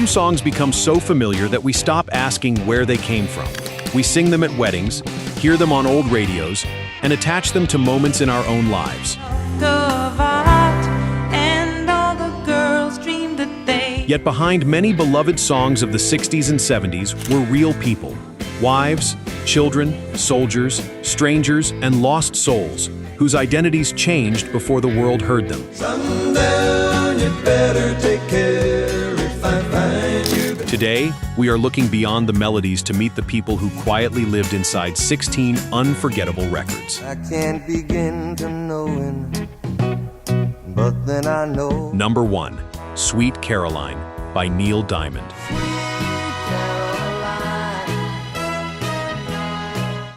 Some songs become so familiar that we stop asking where they came from. We sing them at weddings, hear them on old radios, and attach them to moments in our own lives. Yet behind many beloved songs of the 60s and 70s were real people. Wives, children, soldiers, strangers, and lost souls, whose identities changed before the world heard them. Sundown, you better take care if I find you. Today, we are looking beyond the melodies to meet the people who quietly lived inside 16 unforgettable records. I can't begin to knowing, but then I know. Number 1, Sweet Caroline by Neil Diamond.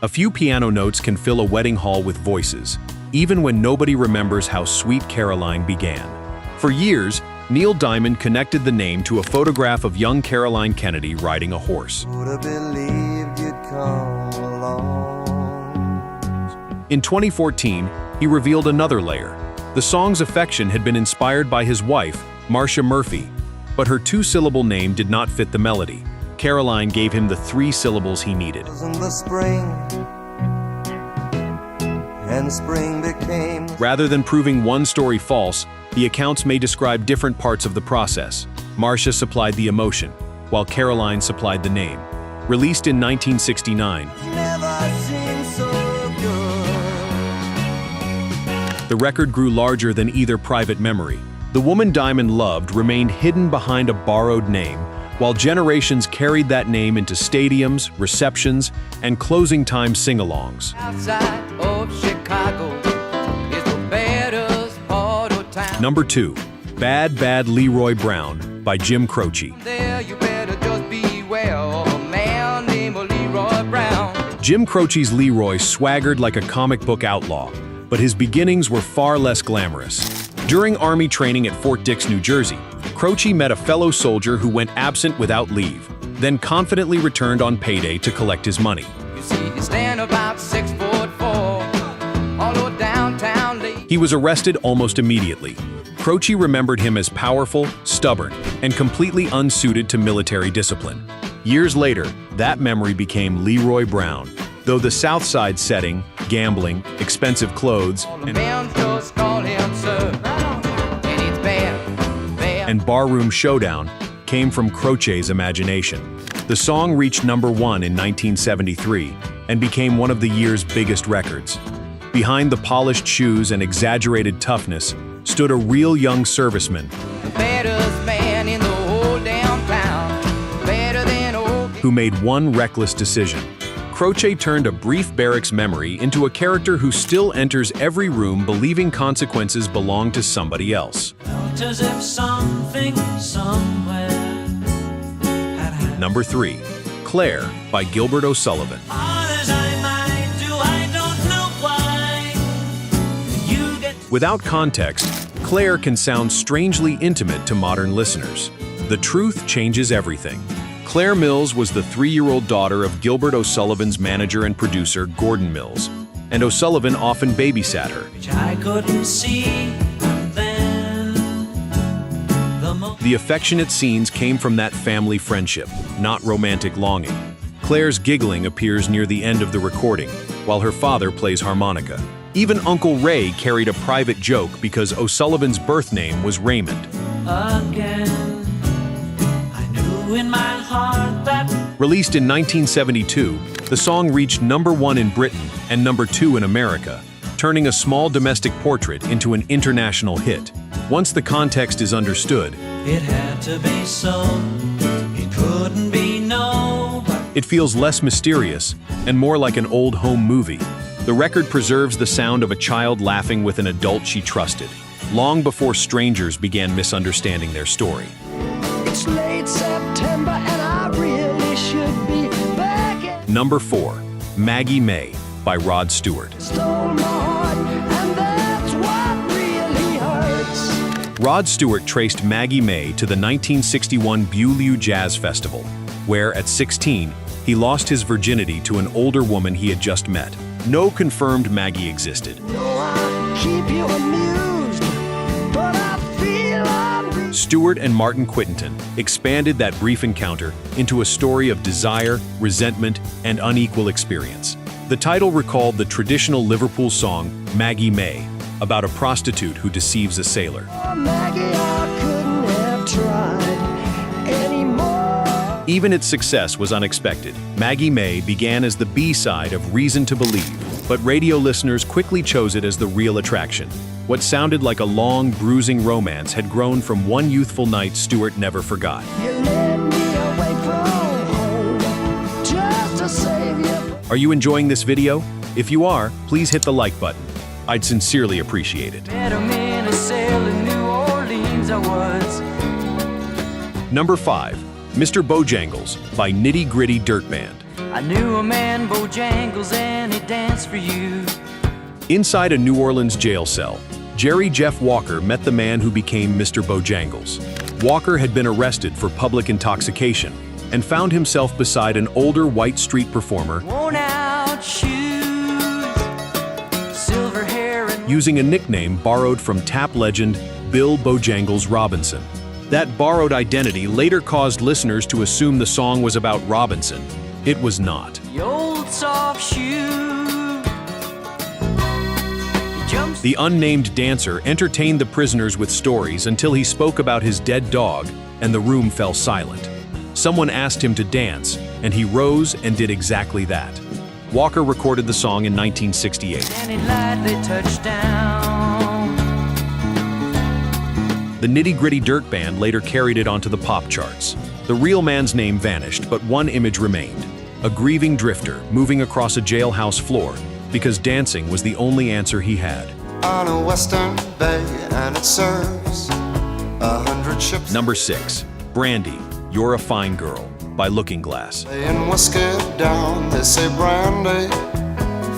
A few piano notes can fill a wedding hall with voices, even when nobody remembers how Sweet Caroline began. For years, Neil Diamond connected the name to a photograph of young Caroline Kennedy riding a horse. Who'd have believed you'd come along? In 2014, he revealed another layer. The song's affection had been inspired by his wife, Marcia Murphy, but her two-syllable name did not fit the melody. Caroline gave him the 3 syllables he needed. In the spring, and spring became. Rather than proving one story false, the accounts may describe different parts of the process. Marcia supplied the emotion, while Caroline supplied the name. Released in 1969, Never seemed so good. the record grew larger than either private memory. The woman Diamond loved remained hidden behind a borrowed name, while generations carried that name into stadiums, receptions, and closing time sing-alongs. Outside of Chicago is the baddest part of town. Number 2, Bad Bad Leroy Brown by Jim Croce. There you better just beware of a man named Leroy Brown. Jim Croce's Leroy swaggered like a comic book outlaw, but his beginnings were far less glamorous. During Army training at Fort Dix, New Jersey, Croce met a fellow soldier who went absent without leave, then confidently returned on payday to collect his money. You see, he stand about 6'4", all over downtown late. He was arrested almost immediately. Croce remembered him as powerful, stubborn, and completely unsuited to military discipline. Years later, that memory became Leroy Brown, though the South Side setting, gambling, expensive clothes, All the men just call him sir, and it's bad. and barroom showdown came from Croce's imagination. The song reached number 1 in 1973 and became one of the year's biggest records. Behind the polished shoes and exaggerated toughness stood a real young serviceman The baddest man in the whole damn town, better than old. who made one reckless decision. Croce turned a brief barracks memory into a character who still enters every room believing consequences belong to somebody else. Felt as if something somewhere had happened. Number 3, Clair by Gilbert O'Sullivan. Hard as I might do, I don't know why. You get Without context, Clair can sound strangely intimate to modern listeners. The truth changes everything. Clair Mills was the 3-year-old daughter of Gilbert O'Sullivan's manager and producer, Gordon Mills, and O'Sullivan often babysat her. which I couldn't see. And then The affectionate scenes came from that family friendship, not romantic longing. Claire's giggling appears near the end of the recording, while her father plays harmonica. Even Uncle Ray carried a private joke because O'Sullivan's birth name was Raymond. again, I knew in my heart that Released in 1972, the song reached number 1 in Britain and number 2 in America, turning a small domestic portrait into an international hit. Once the context is understood, it had to be so. It couldn't be no. it feels less mysterious and more like an old home movie. The record preserves the sound of a child laughing with an adult she trusted, long before strangers began misunderstanding their story. It's late September and I really should be back at Number 4, Maggie May by Rod Stewart. stole my heart, and that's what really hurts. Rod Stewart traced Maggie May to the 1961 Beaulieu Jazz Festival, where at 16, he lost his virginity to an older woman he had just met. No confirmed Maggie existed. No, I'll keep you amused, but I feel I'm Stewart and Martin Quittenton expanded that brief encounter into a story of desire, resentment, and unequal experience. The title recalled the traditional Liverpool song Maggie May, about a prostitute who deceives a sailor. Oh, Maggie, I couldn't have tried anymore. Even its success was unexpected. Maggie May began as the B-side of Reason to Believe, but radio listeners quickly chose it as the real attraction. What sounded like a long, bruising romance had grown from one youthful night Stewart never forgot. You led me away from home just to save you. Are you enjoying this video? If you are, please hit the like button. I'd sincerely appreciate it. Met him in a sail in New Orleans, I was. Number 5, Mr. Bojangles by Nitty Gritty Dirt Band. I knew a man, Bojangles, and he danced for you. Inside a New Orleans jail cell, Jerry Jeff Walker met the man who became Mr. Bojangles. Walker had been arrested for public intoxication and found himself beside an older white street performer Worn out shoes, silver hair and using a nickname borrowed from tap legend Bill Bojangles Robinson. That borrowed identity later caused listeners to assume the song was about Robinson. It was not. the old soft shoe. He jumps The unnamed dancer entertained the prisoners with stories until he spoke about his dead dog, and the room fell silent. Someone asked him to dance, and he rose and did exactly that. Walker recorded the song in 1968. and he lightly touched down. The Nitty Gritty Dirt Band later carried it onto the pop charts. The real man's name vanished, but one image remained: a grieving drifter moving across a jailhouse floor because dancing was the only answer he had. On a western bay, and it serves 100 ships. Number 6, Brandy, You're a Fine Girl by Looking Glass. Laying whiskey down, they say Brandy,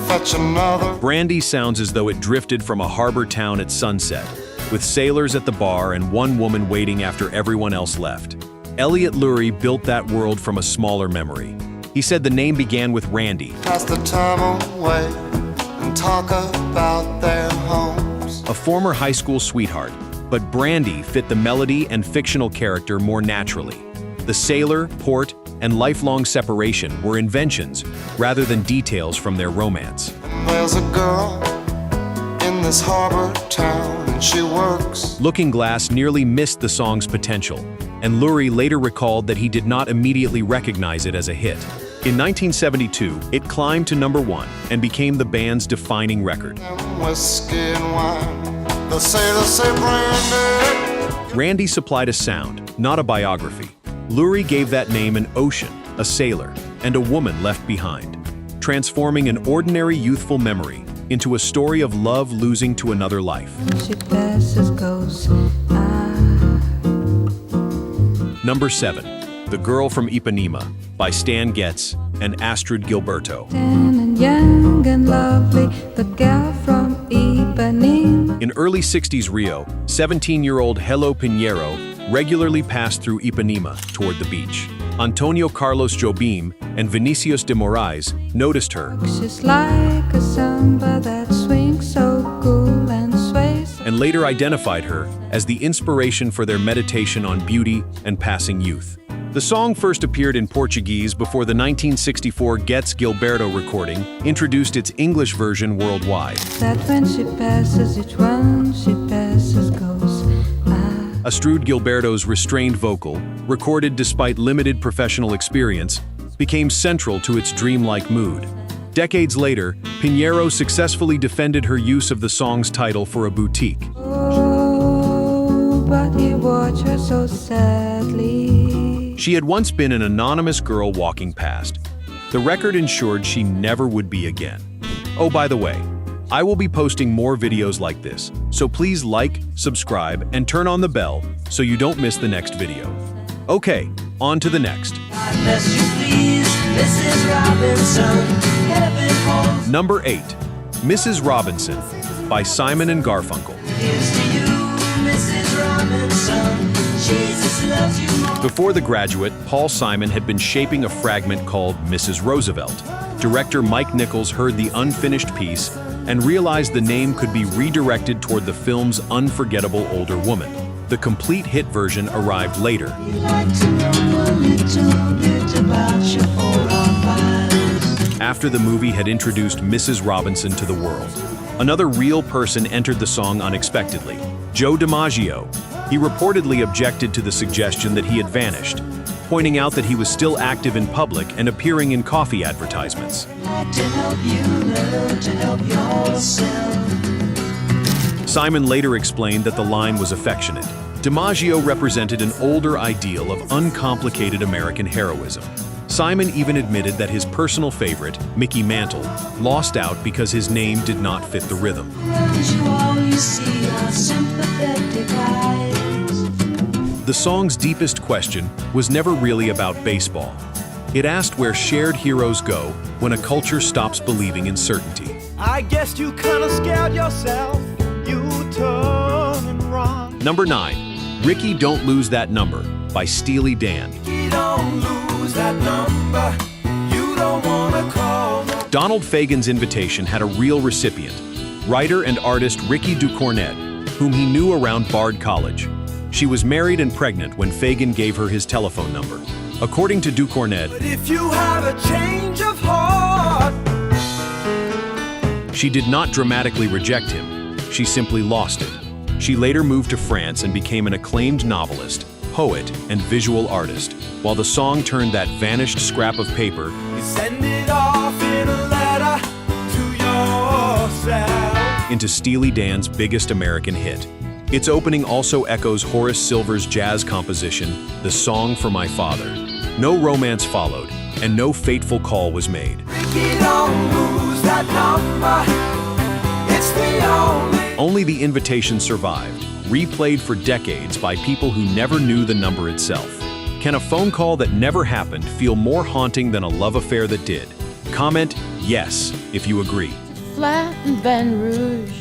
fetch another. Brandy sounds as though it drifted from a harbor town at sunset, with sailors at the bar and one woman waiting after everyone else left. Elliot Lurie built that world from a smaller memory. He said the name began with Randy, Pass the time away and talk about their homes. a former high school sweetheart, but Brandy fit the melody and fictional character more naturally. The sailor, port, and lifelong separation were inventions rather than details from their romance. And there's a girl in this harbor town, and she works. Looking Glass nearly missed the song's potential, and Lurie later recalled that he did not immediately recognize it as a hit. In 1972, it climbed to number 1 and became the band's defining record. And whiskey and wine, the sailors say Brandy. Randy supplied a sound, not a biography. Lurie gave that name an ocean, a sailor, and a woman left behind, transforming an ordinary youthful memory into a story of love losing to another life. She passes goes. Number 7, The Girl from Ipanema by Stan Getz and Astrud Gilberto. And young and lovely, the girl from Ipanema. In early 60s Rio, 17-year-old Hello Pinheiro regularly passed through Ipanema toward the beach. Antonio Carlos Jobim and Vinicius de Moraes noticed her She's like a samba that swings so cool and sways. and later identified her as the inspiration for their meditation on beauty and passing youth. The song first appeared in Portuguese before the 1964 Getz Gilberto recording introduced its English version worldwide. That when she passes, each one she passes goes. Astrud Gilberto's restrained vocal, recorded despite limited professional experience, became central to its dreamlike mood. Decades later, Pinheiro successfully defended her use of the song's title for a boutique. Oh, but he watched her so sadly. She had once been an anonymous girl walking past. The record ensured she never would be again. Oh, by the way, I will be posting more videos like this, so please like, subscribe, and turn on the bell so you don't miss the next video. Okay, on to the next. God bless you, please, Mrs. Robinson. Heaven holds Number 8, Mrs. Robinson by Simon and Garfunkel. Here's to you, Mrs. Robinson. Jesus loves you more. Before The Graduate, Paul Simon had been shaping a fragment called Mrs. Roosevelt. Director Mike Nichols heard the unfinished piece and realized the name could be redirected toward the film's unforgettable older woman. The complete hit version arrived later. After the movie had introduced Mrs. Robinson to the world. Another real person entered the song unexpectedly, Joe DiMaggio. He reportedly objected to the suggestion that he had vanished, pointing out that he was still active in public and appearing in coffee advertisements. Simon later explained that the line was affectionate. DiMaggio represented an older ideal of uncomplicated American heroism. Simon even admitted that his personal favorite, Mickey Mantle, lost out because his name did not fit the rhythm. The song's deepest question was never really about baseball. It asked where shared heroes go when a culture stops believing in certainty. I guess you kinda scared yourself. You turning wrong. Number 9, Rikki, Don't Lose That Number by Steely Dan. You don't lose that number. You don't wanna call. Donald Fagen's invitation had a real recipient, writer and artist Rikki Ducornet, whom he knew around Bard College. She was married and pregnant when Fagen gave her his telephone number. According to Ducornet, But if you have a change of heart, she did not dramatically reject him, she simply lost it. She later moved to France and became an acclaimed novelist, poet, and visual artist, while the song turned that vanished scrap of paper you send it off in a letter to yourself. into Steely Dan's biggest American hit. Its opening also echoes Horace Silver's jazz composition, The Song for My Father. No romance followed, and no fateful call was made. You don't lose that number. It's the Only the invitation survived, replayed for decades by people who never knew the number itself. Can a phone call that never happened feel more haunting than a love affair that did? Comment yes if you agree. Flat in Baton Rouge,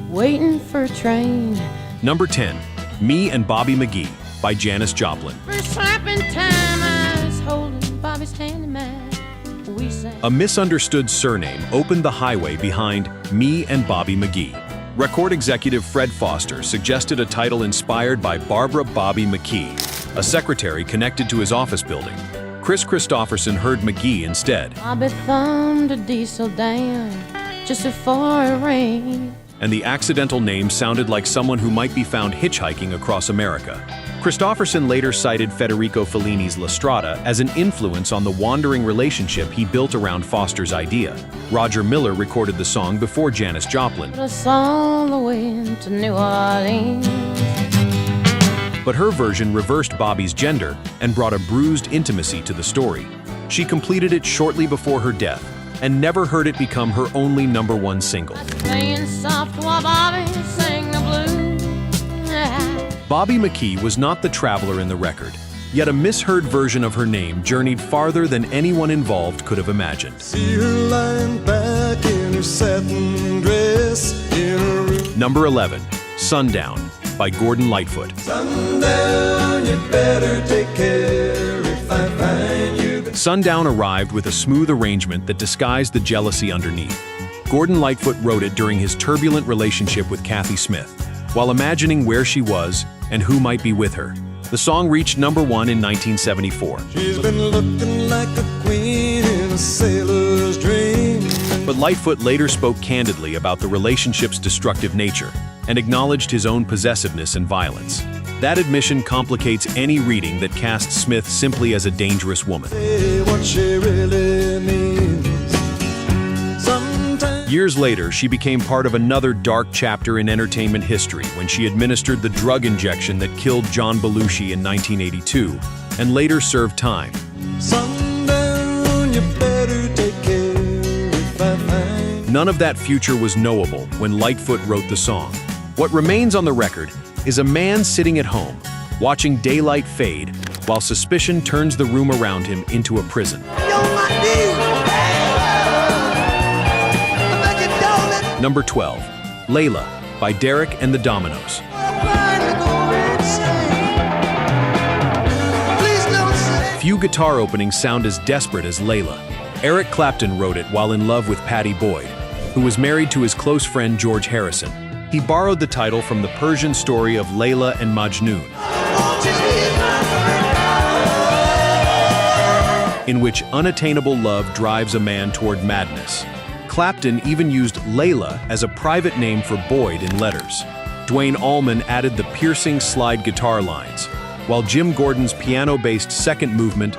waiting for a train. Number 10, Me and Bobby McGee by Janis Joplin. For slapping time, I was holding Bobby's hand in mine. We sang. A misunderstood surname opened the highway behind Me and Bobby McGee. Record executive Fred Foster suggested a title inspired by Barbara Bobby McGee, a secretary connected to his office building. Chris Christopherson heard McGee instead, Bobby thumbed a diesel down just before it rained. and the accidental name sounded like someone who might be found hitchhiking across America. Christopherson later cited Federico Fellini's La Strada as an influence on the wandering relationship he built around Foster's idea. Roger Miller recorded the song before Janis Joplin, Put us all the way to New Orleans. but her version reversed Bobby's gender and brought a bruised intimacy to the story. She completed it shortly before her death and never heard it become her only #1 single. Playing soft while Bobby sang the blues. Bobby McGee was not the traveler in the record, yet a misheard version of her name journeyed farther than anyone involved could have imagined. See her lying back in her satin dress in her room. Number 11, Sundown by Gordon Lightfoot. Sundown, you better take care if I find you. Sundown arrived with a smooth arrangement that disguised the jealousy underneath. Gordon Lightfoot wrote it during his turbulent relationship with Kathy Smith, while imagining where she was and who might be with her. The song reached #1 in 1974. She's been looking like a queen in a sailor's dream. But Lightfoot later spoke candidly about the relationship's destructive nature and acknowledged his own possessiveness and violence. That admission complicates any reading that casts Smith simply as a dangerous woman. Say what she really means. Sometimes Years later, she became part of another dark chapter in entertainment history when she administered the drug injection that killed John Belushi in 1982 and later served time. sundown, you better take care if I find. None of that future was knowable when Lightfoot wrote the song. What remains on the record is a man sitting at home, watching daylight fade, while suspicion turns the room around him into a prison. Number 12, Layla by Derek and the Dominos. Few guitar openings sound as desperate as Layla. Eric Clapton wrote it while in love with Pattie Boyd, who was married to his close friend George Harrison. He borrowed the title from the Persian story of Layla and Majnun, in which unattainable love drives a man toward madness. Clapton even used Layla as a private name for Boyd in letters. Duane Allman added the piercing slide guitar lines, while Jim Gordon's piano-based second movement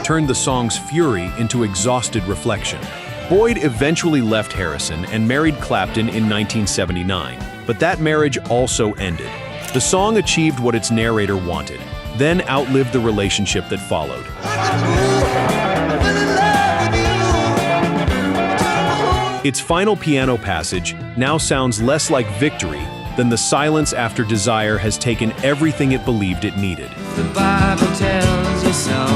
turned the song's fury into exhausted reflection. Boyd eventually left Harrison and married Clapton in 1979, but that marriage also ended. The song achieved what its narrator wanted, then outlived the relationship that followed. Its final piano passage now sounds less like victory than the silence after desire has taken everything it believed it needed. The Bible tells you so.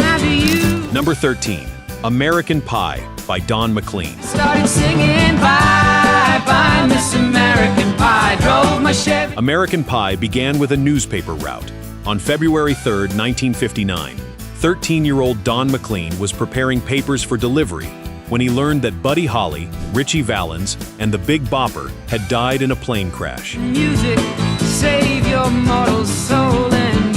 How do you Number 13, American Pie by Don McLean. started singing bye bye Miss American Pie? Drove my Chevy. American Pie began with a newspaper route. On February 3, 1959, 13-year-old Don McLean was preparing papers for delivery when he learned that Buddy Holly, Ritchie Valens, and the Big Bopper had died in a plane crash. Music save your mortal soul, and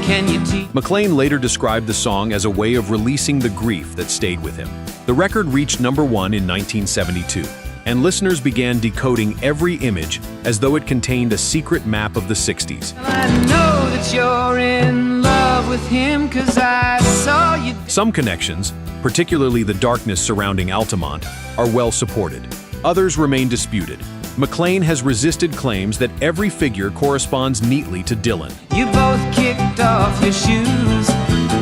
can you teach? McLean later described the song as a way of releasing the grief that stayed with him. The record reached number 1 in 1972, and listeners began decoding every image as though it contained a secret map of the 60s. I know that you're in love with him 'cause I saw you. Some connections, particularly the darkness surrounding Altamont, are well supported. Others remain disputed. McLean has resisted claims that every figure corresponds neatly to Dylan. You both kicked off your shoes.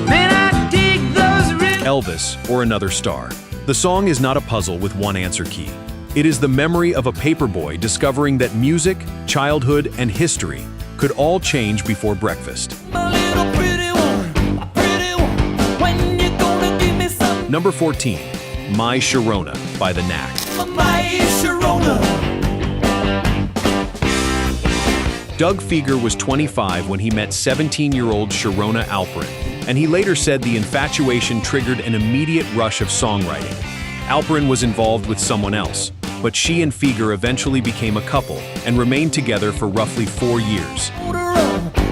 Man, I dig those rhythms. Elvis, or another star. The song is not a puzzle with one answer key. It is the memory of a paperboy discovering that music, childhood, and history could all change before breakfast. My little pretty one, when you gonna give me some Number 14, My Sharona by The Knack. of my Sharona? Doug Fieger was 25 when he met 17-year-old Sharona Alperin, and he later said the infatuation triggered an immediate rush of songwriting. Alperin was involved with someone else, but she and Fieger eventually became a couple and remained together for roughly 4 years.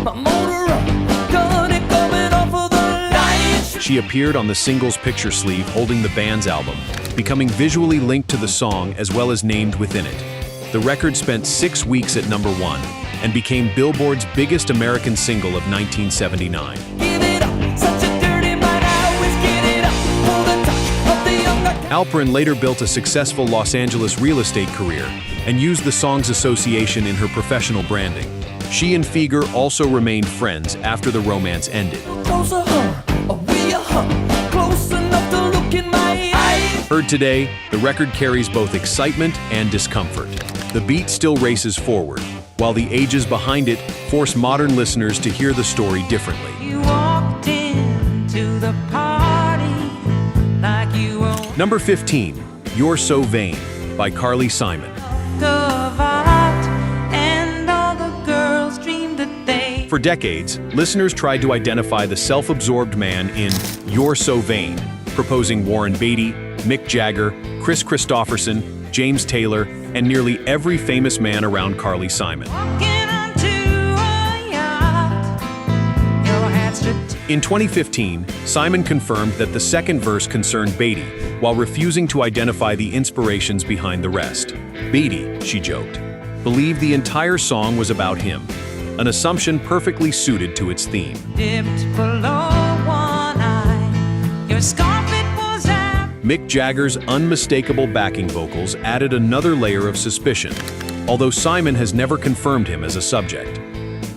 My motor up, got it coming off of the line. She appeared on the singles picture sleeve holding the band's album, becoming visually linked to the song as well as named within it. The record spent 6 weeks at number 1 and became Billboard's biggest American single of 1979. Give it up, such a dirty mind, I always get it up for the touch of the younger. Alperin later built a successful Los Angeles real estate career and used the song's association in her professional branding. She and Fieger also remained friends after the romance ended. Closer, we are close enough to look in my eyes. Heard today, the record carries both excitement and discomfort. The beat still races forward, while the ages behind it force modern listeners to hear the story differently. You walked into the party like you owned Number 15, You're So Vain by Carly Simon. of art, and all the girls dreamed that they. For decades, listeners tried to identify the self-absorbed man in You're So Vain, proposing Warren Beatty, Mick Jagger, Chris Christopherson, James Taylor, and nearly every famous man around Carly Simon. Walking onto a yacht, your hat's In 2015, Simon confirmed that the second verse concerned Beatty, while refusing to identify the inspirations behind the rest. Beatty, she joked, believed the entire song was about him, an assumption perfectly suited to its theme. dipped below one eye. Your scarf, it was out. Mick Jagger's unmistakable backing vocals added another layer of suspicion, although Simon has never confirmed him as a subject.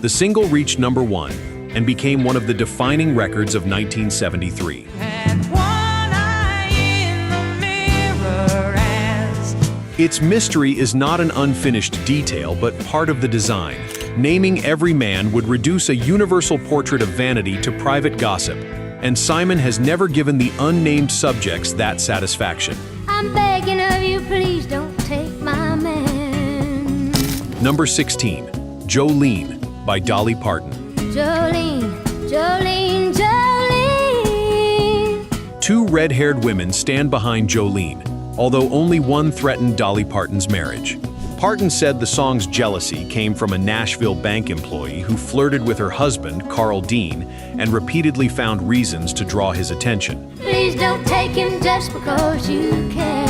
The single reached number 1 and became one of the defining records of 1973. Had one eye in the mirror as Its mystery is not an unfinished detail, but part of the design. Naming every man would reduce a universal portrait of vanity to private gossip, and Simon has never given the unnamed subjects that satisfaction. I'm begging of you, please don't take my man. Number 16, Jolene by Dolly Parton. Jolene, Jolene, Jolene. Two red-haired women stand behind Jolene, although only one threatened Dolly Parton's marriage. Parton said the song's jealousy came from a Nashville bank employee who flirted with her husband, Carl Dean, and repeatedly found reasons to draw his attention. Please don't take him just because you can.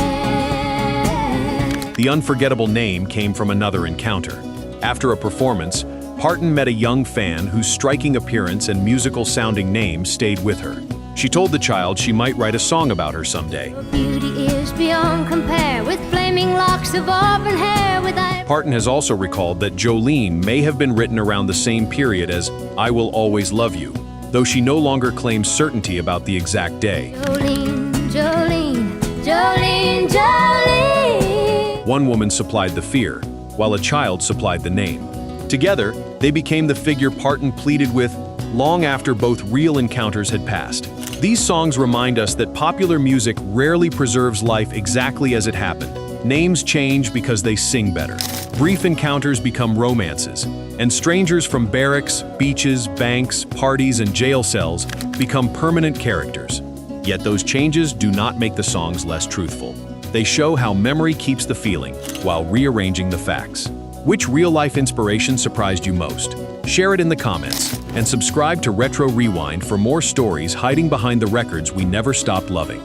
The unforgettable name came from another encounter. After a performance, Parton met a young fan whose striking appearance and musical-sounding name stayed with her. She told the child she might write a song about her someday. Your beauty is beyond compare, with flaming locks of auburn hair. Parton has also recalled that Jolene may have been written around the same period as I Will Always Love You, though she no longer claims certainty about the exact day. Jolene, Jolene, Jolene, Jolene. One woman supplied the fear, while a child supplied the name. Together, they became the figure Parton pleaded with long after both real encounters had passed. These songs remind us that popular music rarely preserves life exactly as it happened. Names change because they sing better. Brief encounters become romances, and strangers from barracks, beaches, banks, parties, and jail cells become permanent characters. Yet those changes do not make the songs less truthful. They show how memory keeps the feeling while rearranging the facts. Which real-life inspiration surprised you most? Share it in the comments, and subscribe to Retro Rewind for more stories hiding behind the records we never stopped loving.